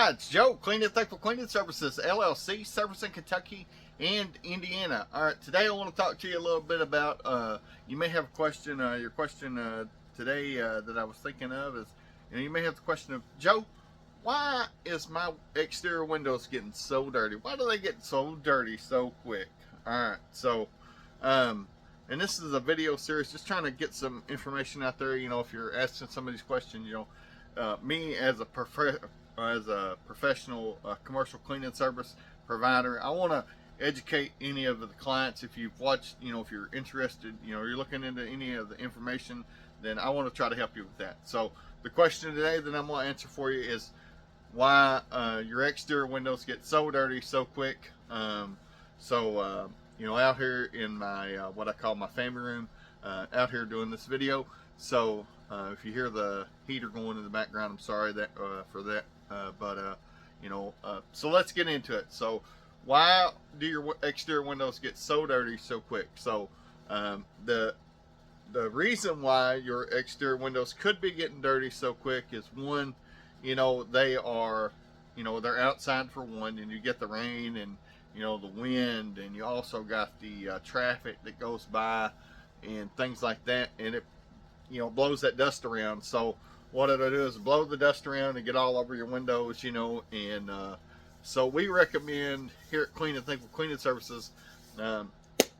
Hi, it's Joe, Clean and Thankful Cleaning Services, LLC, Jeffersonville, Kentucky, and Indiana. All right, today I want to talk to you a little bit about, you may have a question, your question today that I was thinking of is, you may have the question of, Joe, why is my exterior windows getting so dirty? Why do they get so dirty so quick? All right, so, and this is a video series just trying to get some information out there. If you're asking some of these questions, me as a professional commercial cleaning service provider, I want to educate any of the clients. If you've watched, if you're interested, you're looking into any of the information, then I want to try to help you with that. So the question today that I'm going to answer for you is why your exterior windows get so dirty so quick. Out here in my what I call my family room, out here doing this video. So if you hear the heater going in the background, I'm sorry for that. So let's get into it. So why do your exterior windows get so dirty so quick? So the reason why your exterior windows could be getting dirty so quick is, one, they are, they're outside for one, and you get the rain and the wind, and you also got the traffic that goes by and things like that, and it blows that dust around. So what it'll do is blow the dust around and get all over your windows, and so we recommend here at Clean and Thankful Cleaning Services, I'm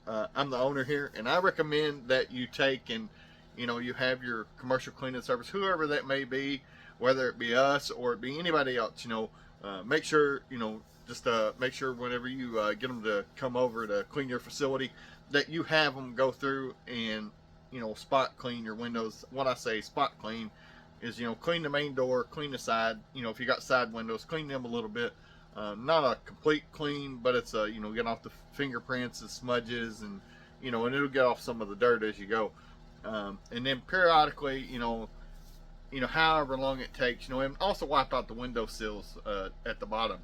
the owner here, and I recommend that you take and you have your commercial cleaning service, whoever that may be, whether it be us or it be anybody else, make sure just make sure whenever you get them to come over to clean your facility, that you have them go through and spot clean your windows. What I say spot clean is, clean the main door, clean the side, if you got side windows, clean them a little bit. Not a complete clean, but it's get off the fingerprints and smudges, and and it'll get off some of the dirt as you go. And then periodically, however long it takes, and also wipe out the window sills at the bottom.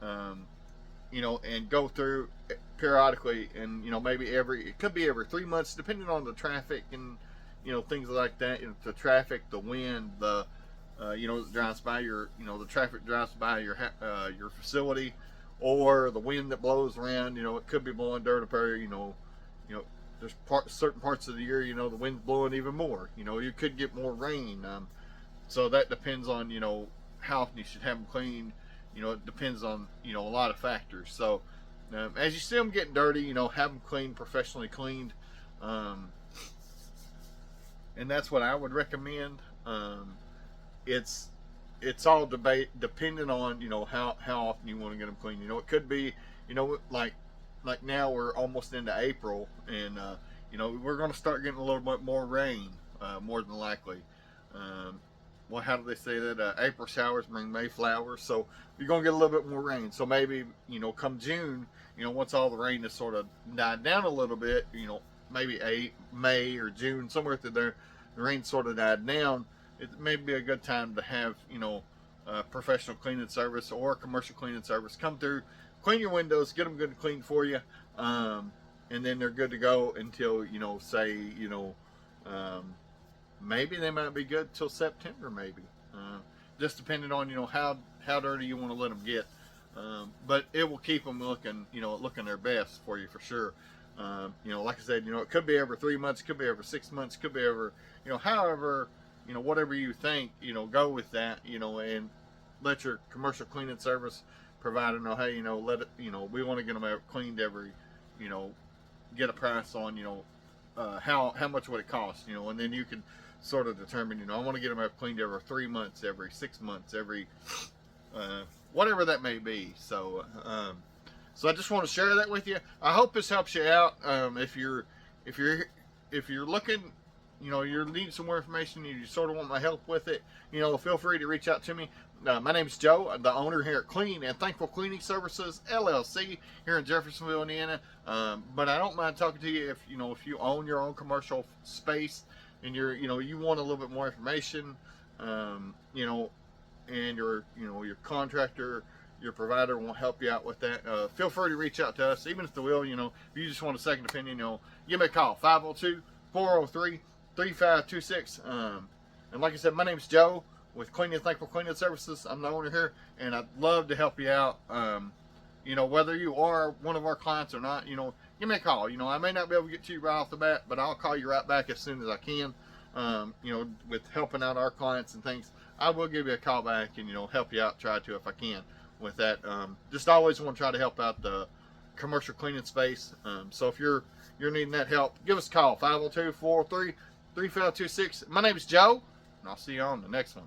And go through periodically, and maybe it could be every 3 months, depending on the traffic and things like that. The traffic, the wind, the that drives by your the traffic drives by your facility, or the wind that blows around. It could be blowing dirt up there. There's certain parts of the year the wind's blowing even more. You could get more rain. So that depends on how often you should have them cleaned. It depends on a lot of factors. So as you see them getting dirty, have them cleaned, professionally cleaned, and that's what I would recommend. It's all dependent on how often you want to get them cleaned. It could be like now we're almost into April, and we're going to start getting a little bit more rain, more than likely. Well, how do they say that? April showers bring May flowers. So you're going to get a little bit more rain. So maybe, come June, once all the rain has sort of died down a little bit, maybe May or June, somewhere through there, the rain sort of died down. It may be a good time to have, a professional cleaning service or a commercial cleaning service come through, clean your windows, get them good and clean for you. And then they're good to go until, say, maybe they might be good till September, maybe. Just depending on how dirty you want to let them get. But it will keep them looking looking their best for you for sure. Like I said, it could be every 3 months, could be every 6 months, could be every however whatever you think, go with that, and let your commercial cleaning service provider know, hey, let it, we want to get them cleaned every, get a price on how much would it cost, and then you can sort of determine, I want to get them cleaned every 3 months, every 6 months, every whatever that may be. So so I just want to share that with you. I hope this helps you out. If you're looking, you're needing some more information, you sort of want my help with it, feel free to reach out to me. My name is Joe. I'm the owner here at Clean and Thankful Cleaning Services, LLC, here in Jeffersonville, Indiana. But I don't mind talking to you if you own your own commercial space and you want a little bit more information, and your contractor, your provider will help you out with that. Feel free to reach out to us, even if they will. If you just want a second opinion, give me a call, 502-403-3526. And like I said, my name's Joe. with Cleaning Thankful Cleaning Services. I'm the owner here, and I'd love to help you out. You know, whether you are one of our clients or not, you know, give me a call. You know, I may not be able to get to you right off the bat, but I'll call you right back as soon as I can. You know, with helping out our clients and things, I will give you a call back and, you know, help you out, try to, if I can with that. Just always want to try to help out the commercial cleaning space. So if you're needing that help, give us a call, 502-403-3526. My name is Joe, and I'll see you on the next one.